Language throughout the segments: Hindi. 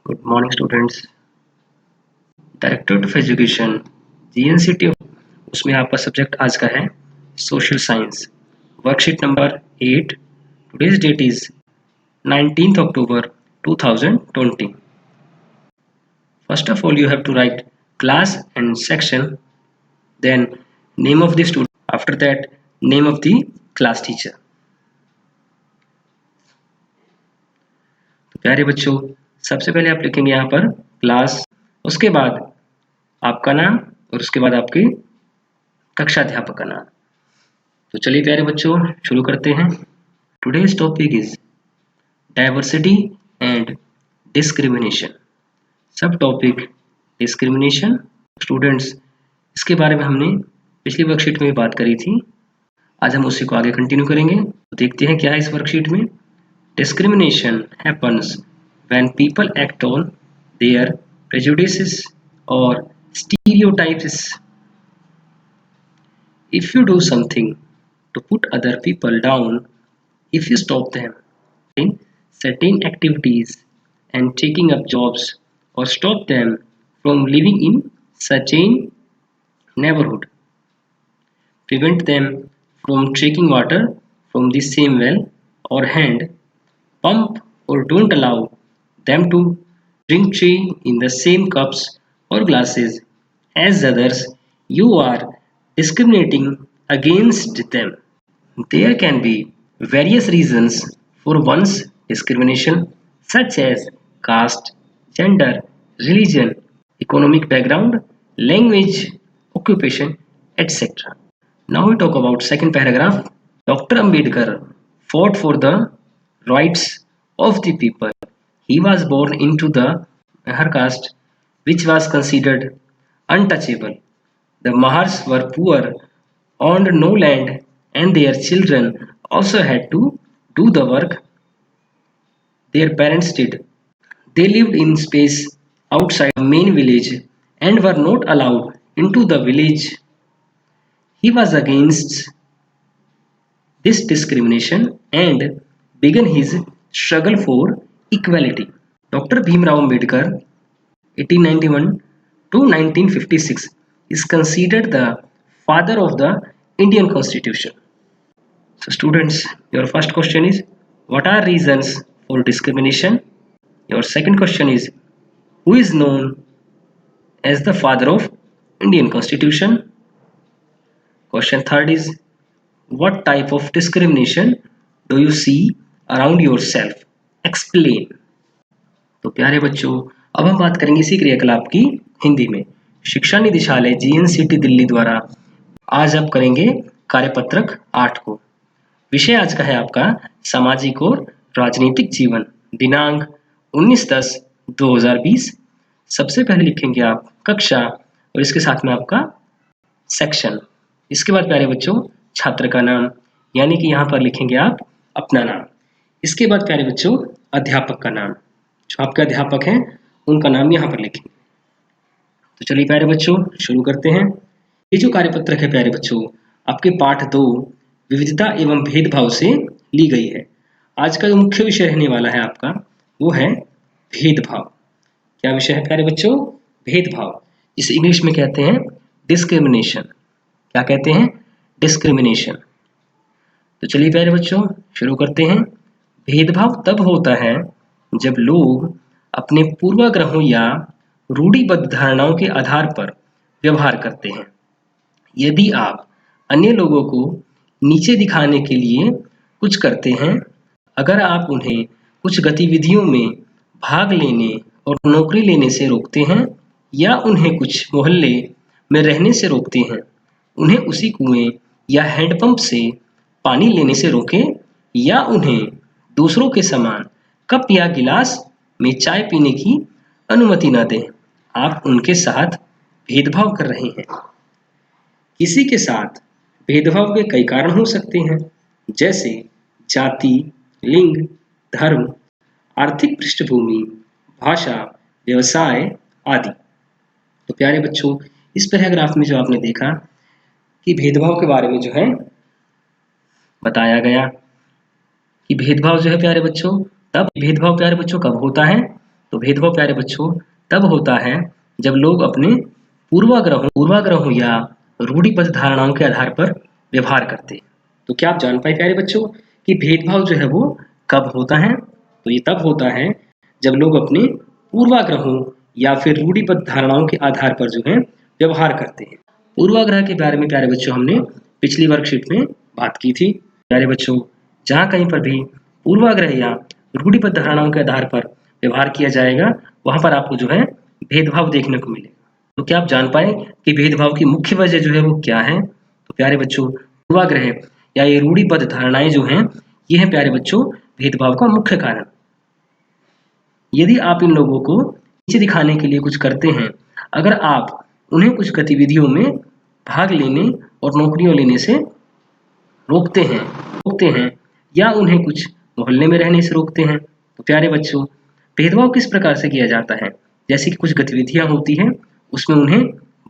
Good morning students. Directorate of education GNCT, उसमें आपका सब्जेक्ट आज का है social science, worksheet number 8। Today's date is 19th October 2020। First of all, you have to write class and section, then name of the student, after that name of the class teacher। तो प्यारे बच्चों, सबसे पहले आप लिखेंगे यहाँ पर क्लास, उसके बाद आपका नाम और उसके बाद आपके कक्षा अध्यापक का नाम। तो चलिए प्यारे बच्चों, शुरू करते हैं। Today's topic is diversity and discrimination. सब टॉपिक डिस्क्रिमिनेशन। स्टूडेंट्स, इसके बारे में हमने पिछली वर्कशीट में बात करी थी, आज हम उसी को आगे कंटिन्यू करेंगे। तो देखते हैं क्या है इस वर्कशीट में। Discrimination happens when people act on their prejudices or stereotypes. If you do something to put other people down, if you stop them in certain activities and taking up jobs, or stop them from living in such a neighborhood, prevent them from drinking water from the same well or hand pump, or don't allow them to drink tea in the same cups or glasses as others, you are discriminating against them. There can be various reasons for one's discrimination, such as caste, gender, religion, economic background, language, occupation, etc. Now we talk about second paragraph. Dr. Ambedkar fought for the rights of the people. He was born into the Mahar caste, which was considered untouchable. The Mahars were poor, owned no land, and their children also had to do the work their parents did. They lived in space outside the main village and were not allowed into the village. He was against this discrimination and began his struggle for equality. Dr. Bhimrao Ambedkar, 1891 to 1956, is considered the father of the Indian Constitution. So students, your first question is, what are reasons for discrimination? Your second question is, who is known as the father of Indian Constitution? Question third is, what type of discrimination do you see around yourself? Explain. तो प्यारे बच्चों, अब हम बात करेंगे इसी क्रियाकलाप की हिंदी में। शिक्षा निदेशालय जीएनसीटी दिल्ली द्वारा आज आप करेंगे कार्यपत्रक 8 को। विषय आज का है आपका सामाजिक और राजनीतिक जीवन, दिनांक 19/10/2020। सबसे पहले लिखेंगे आप कक्षा और इसके साथ में आपका सेक्शन। इसके बाद प्यारे बच्चों छात्र का नाम, यानी कि यहाँ पर लिखेंगे आप अपना नाम। इसके बाद प्यारे बच्चों अध्यापक का नाम, जो आपके अध्यापक हैं उनका नाम यहाँ पर लिखेंगे। तो चलिए प्यारे बच्चों शुरू करते हैं। ये जो कार्यपत्रक है प्यारे बच्चों, आपके पाठ 2 विविधता एवं भेदभाव से ली गई है। आज का जो मुख्य विषय रहने वाला है आपका वो है भेदभाव। क्या विषय है प्यारे बच्चों? भेदभाव, जिसे इंग्लिश में कहते हैं डिस्क्रिमिनेशन। क्या कहते हैं? डिस्क्रिमिनेशन। तो चलिए प्यारे बच्चों शुरू करते हैं। भेदभाव तब होता है जब लोग अपने पूर्वाग्रहों या रूढ़िबद्ध धारणाओं के आधार पर व्यवहार करते हैं। यदि आप अन्य लोगों को नीचे दिखाने के लिए कुछ करते हैं, अगर आप उन्हें कुछ गतिविधियों में भाग लेने और नौकरी लेने से रोकते हैं, या उन्हें कुछ मोहल्ले में रहने से रोकते हैं, उन्हें उसी कुएं या हैंडपंप से पानी लेने से रोकें, या उन्हें दूसरों के समान कप या गिलास में चाय पीने की अनुमति न दें, आप उनके साथ भेदभाव कर रहे हैं। किसी के साथ भेदभाव के कई कारण हो सकते हैं, जैसे जाति, लिंग, धर्म, आर्थिक पृष्ठभूमि, भाषा, व्यवसाय आदि। तो प्यारे बच्चों, इस पैराग्राफ में जो आपने देखा कि भेदभाव के बारे में जो है बताया गया कि भेदभाव जो है प्यारे बच्चों, तब भेदभाव प्यारे बच्चों कब होता है? तो भेदभाव प्यारे बच्चों तब होता है जब लोग अपने पूर्वाग्रहों या रूढ़िबद्ध धारणाओं के आधार पर व्यवहार करते हैं। तो क्या आप जान पाए प्यारे बच्चों कि भेदभाव जो है वो कब होता है? तो ये तब होता है जब लोग अपने पूर्वाग्रहों या फिर रूढ़िबद्ध धारणाओं के आधार पर जो है व्यवहार करते हैं। पूर्वाग्रह के बारे में प्यारे बच्चों हमने पिछली वर्कशीट में बात की थी। प्यारे बच्चों जहाँ कहीं पर भी पूर्वाग्रह या रूढ़िबद्ध धारणाओं के आधार पर व्यवहार किया जाएगा वहाँ पर आपको जो है भेदभाव देखने को मिलेगा। तो क्या आप जान पाए कि भेदभाव की मुख्य वजह जो है वो क्या है? तो प्यारे बच्चों पूर्वाग्रह या ये रूढ़िबद्ध धारणाएं जो हैं ये है प्यारे बच्चों भेदभाव का मुख्य कारण। यदि आप इन लोगों को नीचे दिखाने के लिए कुछ करते हैं, अगर आप उन्हें कुछ गतिविधियों में भाग लेने और नौकरियों लेने से रोकते हैं या उन्हें कुछ मोहल्ले में रहने से रोकते हैं, तो प्यारे बच्चों भेदभाव किस प्रकार से किया जाता है? जैसे कि कुछ गतिविधियां होती हैं उसमें उन्हें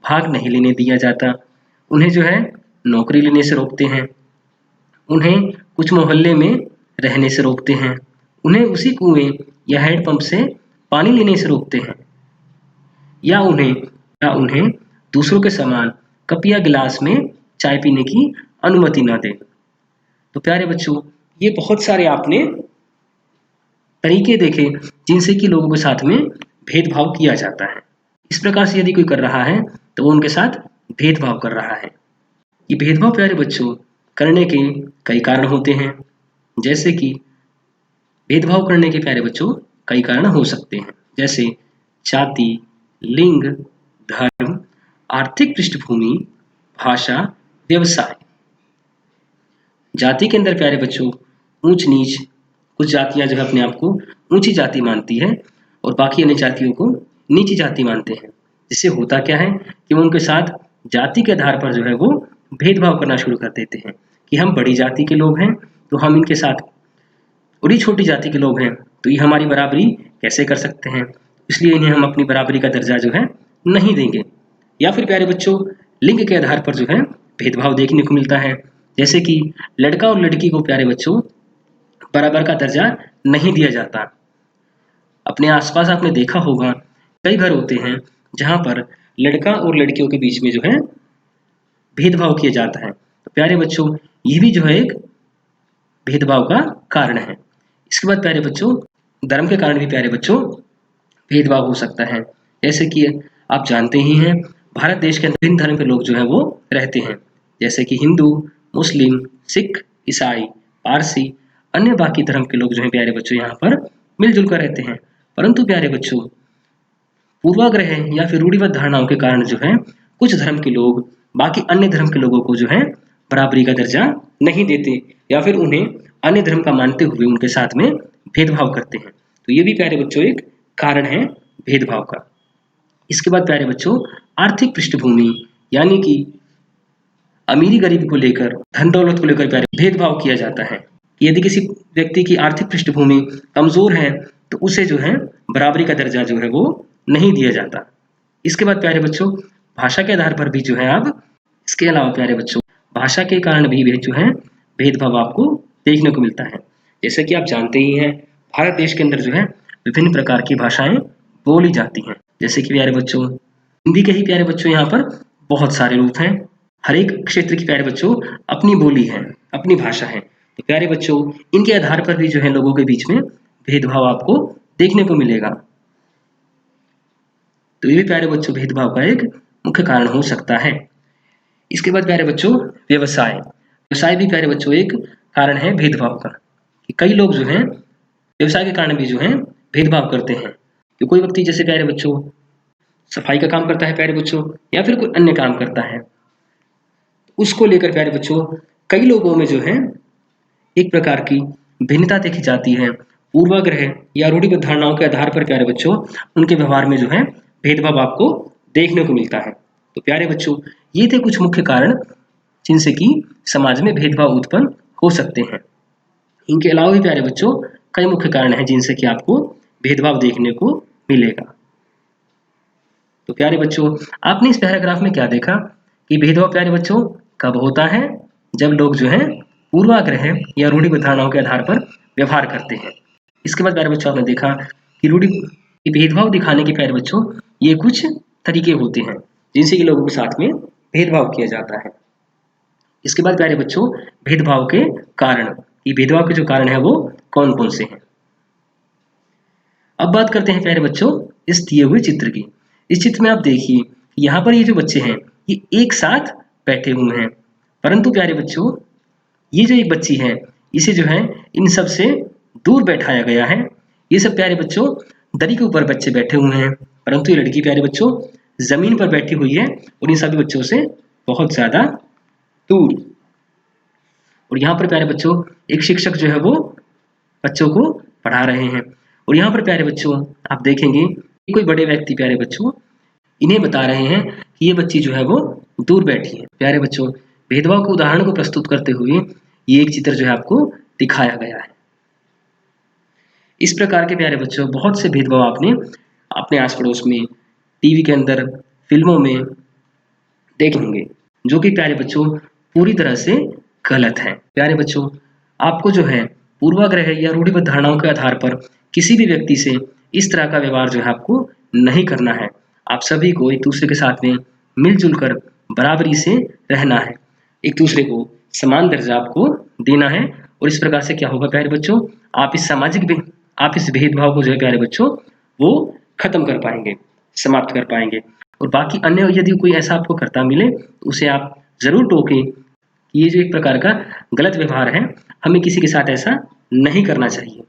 भाग नहीं लेने दिया जाता, उन्हें जो है नौकरी लेने से रोकते हैं, उन्हें कुछ मोहल्ले में रहने से रोकते हैं, उन्हें उसी कुएं या हैंडपंप से पानी लेने से रोकते हैं या उन्हें दूसरों के समान कप या गिलास में चाय पीने की अनुमति न दें। तो प्यारे बच्चों ये बहुत सारे आपने तरीके देखे जिनसे कि लोगों के साथ में भेदभाव किया जाता है। इस प्रकार से यदि कोई कर रहा है तो वो उनके साथ भेदभाव कर रहा है। ये भेदभाव प्यारे बच्चों करने के कई कारण होते हैं, जैसे कि भेदभाव करने के प्यारे बच्चों कई कारण हो सकते हैं, जैसे जाति, लिंग, धर्म, आर्थिक पृष्ठभूमि, भाषा, व्यवसाय। जाति के अंदर प्यारे बच्चों ऊंच नीच, कुछ जातियां जो है अपने आप को ऊंची जाति मानती है और बाकी अन्य जातियों को नीची जाति मानते हैं, जिससे होता क्या है कि वो उनके साथ जाति के आधार पर जो है वो भेदभाव करना शुरू कर देते हैं कि हम बड़ी जाति के लोग हैं तो हम इनके साथ, और ये छोटी जाति के लोग हैं तो ये हमारी बराबरी कैसे कर सकते हैं, इसलिए इन्हें हम अपनी बराबरी का दर्जा जो है नहीं देंगे। या फिर प्यारे बच्चों लिंग के आधार पर जो है भेदभाव देखने को मिलता है, जैसे कि लड़का और लड़की को प्यारे बच्चों बराबर का दर्जा नहीं दिया जाता। अपने आसपास आपने देखा होगा कई घर होते हैं जहाँ पर लड़का और लड़कियों के बीच में जो है भेदभाव किया जाता है। तो प्यारे बच्चों ये भी जो है एक भेदभाव का कारण है। इसके बाद प्यारे बच्चों धर्म के कारण भी प्यारे बच्चों भेदभाव हो सकता है, जैसे कि आप जानते ही हैं भारत देश के अंदर विभिन्न धर्म के लोग जो है वो रहते हैं, जैसे कि हिंदू, मुस्लिम, सिख, ईसाई, पारसी, अन्य बाकी धर्म के लोग जो हैं प्यारे बच्चों यहाँ पर मिलजुल कर रहते हैं। परंतु प्यारे बच्चों पूर्वाग्रह या फिर रूढ़िबद्ध धारणाओं के कारण जो है कुछ धर्म के लोग बाकी अन्य धर्म के लोगों को जो है बराबरी का दर्जा नहीं देते या फिर उन्हें अन्य धर्म का मानते हुए उनके साथ में भेदभाव करते हैं। तो ये भी प्यारे बच्चों एक कारण है भेदभाव का। इसके बाद प्यारे बच्चों आर्थिक पृष्ठभूमि यानी कि अमीरी गरीबी को लेकर, धन दौलत को लेकर प्यारे भेदभाव किया जाता है। यदि किसी व्यक्ति की आर्थिक पृष्ठभूमि कमजोर है तो उसे जो है बराबरी का दर्जा जो है वो नहीं दिया जाता। इसके बाद प्यारे बच्चों भाषा के आधार पर भी जो है आप, इसके अलावा प्यारे बच्चों भाषा के कारण भी जो है भेदभाव आपको देखने को मिलता है। जैसे कि आप जानते ही हैं भारत देश के अंदर जो है विभिन्न प्रकार की भाषाएं बोली जाती हैं, जैसे कि प्यारे बच्चों हिंदी के ही प्यारे बच्चों यहाँ पर बहुत सारे रूप हैं। हर एक क्षेत्र की प्यारे बच्चों अपनी बोली है, अपनी भाषा है। तो प्यारे बच्चों इनके आधार पर भी जो है लोगों के बीच में भेदभाव आपको देखने को मिलेगा। तो ये भी प्यारे बच्चों भेदभाव का एक मुख्य कारण हो सकता है। इसके बाद प्यारे बच्चों व्यवसाय भी प्यारे बच्चों एक कारण है भेदभाव का, कि कई लोग जो हैं व्यवसाय के कारण भी जो है भेदभाव करते हैं। कि कोई व्यक्ति जैसे प्यारे बच्चों सफाई का काम करता है प्यारे बच्चों या फिर कोई अन्य काम करता है, उसको लेकर प्यारे बच्चों कई लोगों में जो है एक प्रकार की भिन्नता देखी जाती है। पूर्वाग्रह या रूढ़िबद्ध धारणाओं के आधार पर प्यारे बच्चों उनके व्यवहार में जो है भेदभाव आपको देखने को मिलता है। तो प्यारे बच्चों ये थे कुछ मुख्य कारण जिनसे कि समाज में भेदभाव उत्पन्न हो सकते हैं। इनके अलावा भी प्यारे बच्चों कई मुख्य कारण हैं जिनसे कि आपको भेदभाव देखने को मिलेगा। तो प्यारे बच्चों आपने इस पैराग्राफ में क्या देखा कि भेदभाव प्यारे बच्चों कब होता है? जब लोग जो है पूर्वाग्रह या रूढ़िबद्ध धारणाओं के आधार पर व्यवहार करते हैं। इसके बाद प्यारे बच्चों आपने देखा कि ये भेदभाव दिखाने के प्यारे बच्चों ये कुछ तरीके होते हैं जिनसे कि लोगों के साथ में भेदभाव किया जाता है। इसके बाद प्यारे बच्चों भेदभाव के कारण, ये भेदभाव के जो कारण है वो कौन कौन से हैं। अब बात करते हैं प्यारे बच्चों इस दिए हुए चित्र की। इस चित्र में आप देखिए यहाँ पर ये जो बच्चे हैं ये एक साथ बैठे हुए हैं, परंतु प्यारे बच्चों ये जो एक बच्ची है इसे जो है इन सब से दूर बैठाया गया है। ये सब प्यारे बच्चों दरी के ऊपर बच्चे बैठे हुए हैं, परंतु ये लड़की प्यारे बच्चों जमीन पर बैठी हुई है और इन सभी बच्चों से बहुत ज्यादा दूर। और यहाँ पर प्यारे बच्चों एक शिक्षक जो है वो बच्चों को पढ़ा रहे हैं और यहाँ पर प्यारे बच्चों आप देखेंगे कोई बड़े व्यक्ति प्यारे बच्चों इन्हें बता रहे हैं कि ये बच्ची जो है वो दूर बैठी है। प्यारे बच्चों भेदभाव के उदाहरण को प्रस्तुत करते हुए ये एक चित्र जो है आपको दिखाया गया है। इस प्रकार के प्यारे बच्चों बहुत से भेदभाव आपने अपने आस पड़ोस में, टीवी के अंदर, फिल्मों में देखे होंगे, जो कि प्यारे बच्चों पूरी तरह से गलत है। प्यारे बच्चों आपको जो है पूर्वाग्रह या रूढ़िबद्ध धारणाओं के आधार पर किसी भी व्यक्ति से इस तरह का व्यवहार जो है आपको नहीं करना है। आप सभी को एक दूसरे के साथ में मिलजुल कर बराबरी से रहना है, एक दूसरे को समान दर्जा आपको देना है और इस प्रकार से क्या होगा प्यारे बच्चों आप इस भेदभाव को जो है प्यारे बच्चों वो खत्म कर पाएंगे, समाप्त कर पाएंगे। और बाकी अन्य यदि कोई ऐसा आपको करता मिले तो उसे आप जरूर टोकें कि ये जो एक प्रकार का गलत व्यवहार है, हमें किसी के साथ ऐसा नहीं करना चाहिए,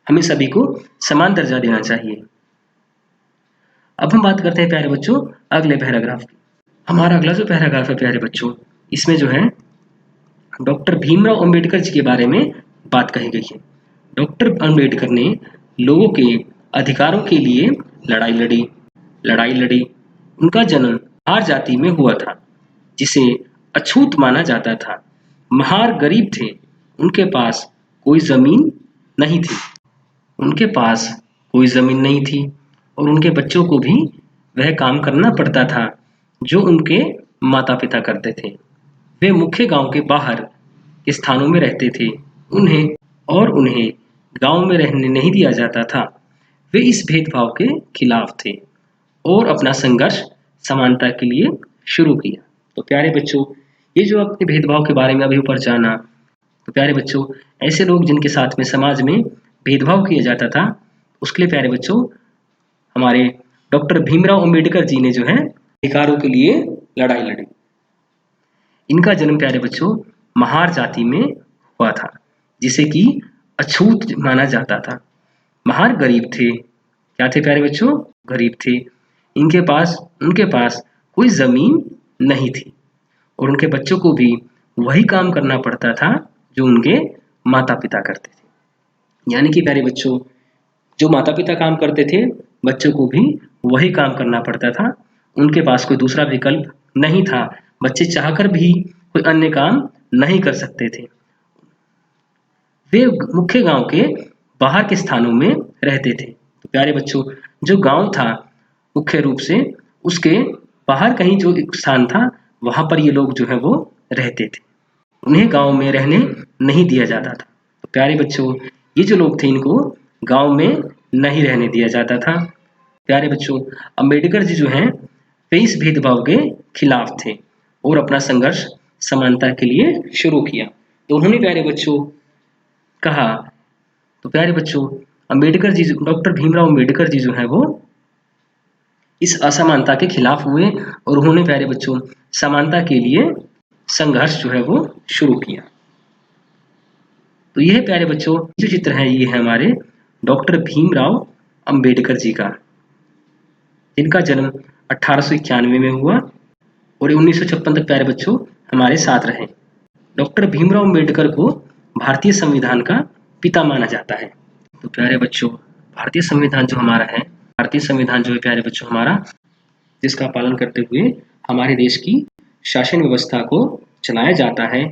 हमें सभी को समान दर्जा देना चाहिए। अब हम बात करते हैं प्यारे बच्चों अगले पैराग्राफ की। हमारा अगला जो पैराग्राफ है प्यारे बच्चों इसमें जो है डॉक्टर भीमराव अंबेडकर जी के बारे में बात कही गई है। डॉक्टर अंबेडकर ने लोगों के अधिकारों के लिए लड़ाई लड़ी। उनका जन्म महार जाति में हुआ था जिसे अछूत माना जाता था। महार गरीब थे, उनके पास कोई जमीन नहीं थी और उनके बच्चों को भी वह काम करना पड़ता था जो उनके माता पिता करते थे। वे मुख्य गांव के बाहर के स्थानों में रहते थे, उन्हें गांव में रहने नहीं दिया जाता था। वे इस भेदभाव के खिलाफ थे और अपना संघर्ष समानता के लिए शुरू किया। तो प्यारे बच्चों ये जो आपने भेदभाव के बारे में अभी ऊपर जाना, तो प्यारे बच्चों ऐसे लोग जिनके साथ में समाज में भेदभाव किया जाता था उसके लिए प्यारे बच्चों हमारे डॉक्टर भीमराव अंबेडकर जी ने जो है अधिकारों के लिए लड़ाई लड़ी। इनका जन्म प्यारे बच्चों महार जाति में हुआ था जिसे कि अछूत माना जाता था। महार गरीब थे, क्या थे प्यारे बच्चों? गरीब थे। उनके पास कोई जमीन नहीं थी और उनके बच्चों को भी वही काम करना पड़ता था जो उनके माता पिता करते थे। यानी कि प्यारे बच्चों जो माता पिता काम करते थे बच्चों को भी वही काम करना पड़ता था, उनके पास कोई दूसरा विकल्प नहीं था। बच्चे चाहकर भी कोई अन्य काम नहीं कर सकते थे। वे मुख्य गांव के बाहर के स्थानों में रहते थे। तो प्यारे बच्चों जो गांव था मुख्य रूप से उसके बाहर कहीं जो एक स्थान था वहां पर ये लोग जो है वो रहते थे, उन्हें गांव में रहने नहीं दिया जाता था। तो प्यारे बच्चों ये जो लोग थे इनको गांव में नहीं रहने दिया जाता था। प्यारे बच्चों अंबेडकर जी जो हैं वे इस भेदभाव के खिलाफ थे और अपना संघर्ष समानता के लिए शुरू किया। तो उन्होंने प्यारे बच्चों कहा, तो प्यारे बच्चों अंबेडकर जी डॉक्टर भीमराव अंबेडकर जी जो है वो इस असमानता के खिलाफ हुए और उन्होंने प्यारे बच्चों समानता के लिए संघर्ष जो है वो शुरू किया। तो यह प्यारे बच्चों जो चित्र है ये है हमारे डॉक्टर भीमराव अंबेडकर जी का, जिनका जन्म 1891 में हुआ और 1956 तक प्यारे बच्चों हमारे साथ रहे। डॉक्टर भीमराव अंबेडकर को भारतीय संविधान का पिता माना जाता है। तो प्यारे बच्चों भारतीय संविधान जो हमारा है, भारतीय संविधान जो है प्यारे बच्चों हमारा, जिसका पालन करते हुए हमारे देश की शासन व्यवस्था को चलाया जाता है,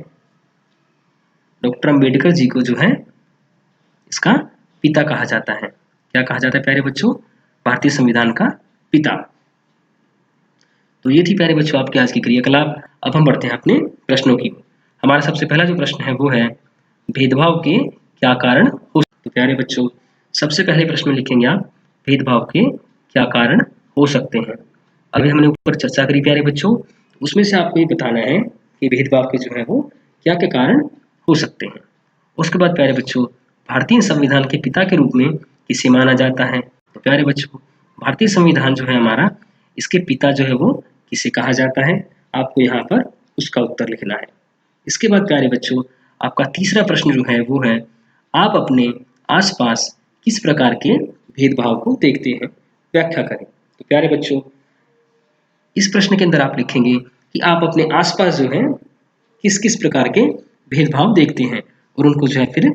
डॉक्टर अंबेडकर जी को जो है इसका पिता कहा जाता है। क्या कहा जाता है प्यारे बच्चों? भारतीय संविधान का पिता। तो ये थी प्यारे बच्चों आपके आज की क्रियाकलाप। अब हम बढ़ते हैं अपने प्रश्नों की। हमारा सबसे पहला जो प्रश्न है वो है भेदभाव के क्या कारण हो सकते हैं। तो प्यारे बच्चों सबसे पहले प्रश्न में लिखेंगे आप भेदभाव के क्या कारण हो सकते हैं। अभी हमने ऊपर चर्चा करी प्यारे बच्चों, उसमें से आपको ये बताना है कि भेदभाव के जो है वो क्या क्या कारण हो सकते हैं। उसके बाद प्यारे बच्चों, भारतीय संविधान के पिता के रूप में किसे माना जाता है? तो प्यारे बच्चों, भारतीय संविधान जो है हमारा, इसके पिता जो है वो किसे कहा जाता है? आपको यहाँ पर उसका उत्तर लिखना है। इसके बाद प्यारे बच्चों, आपका तीसरा प्रश्न जो है वो है, आप अपने आसपास किस प्रकार के भेदभाव को देखते हैं? व्याख्या करें। तो प्यारे बच्चों, इस प्रश्न के अंदर आप लिखेंगे कि आप अपने आसपास जो है किस किस प्रकार के भेदभाव देखते हैं और उनको जो है फिर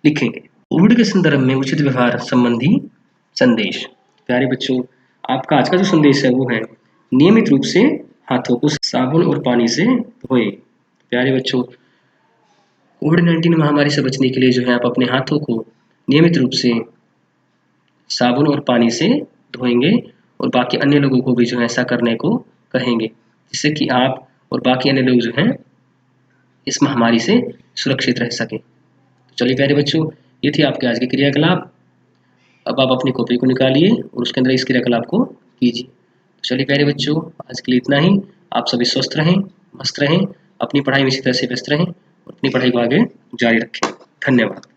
लिखेंगे। कोविड के संदर्भ में उचित व्यवहार संबंधी संदेश। प्यारे बच्चों, आपका आज का जो संदेश है वो है, नियमित रूप से हाथों को साबुन और पानी से धोएं। प्यारे बच्चों, कोविड-19 महामारी से बचने के लिए जो है आप अपने हाथों को नियमित रूप से साबुन और पानी से धोएंगे और बाकी अन्य लोगों को भी जो है ऐसा करने को कहेंगे, जिससे कि आप और बाकी अन्य लोग जो हैं इस महामारी से सुरक्षित रह सकें। तो चलिए प्यारे बच्चों, ये थी आपके आज के क्रियाकलाप। अब आप अपनी कॉपी को निकालिए और उसके अंदर इस क्रियाकलाप को कीजिए। तो चलिए प्यारे बच्चों, आज के लिए इतना ही। आप सभी स्वस्थ रहें, मस्त रहें, अपनी पढ़ाई में इसी तरह से व्यस्त रहें और अपनी पढ़ाई को आगे जारी रखें। धन्यवाद।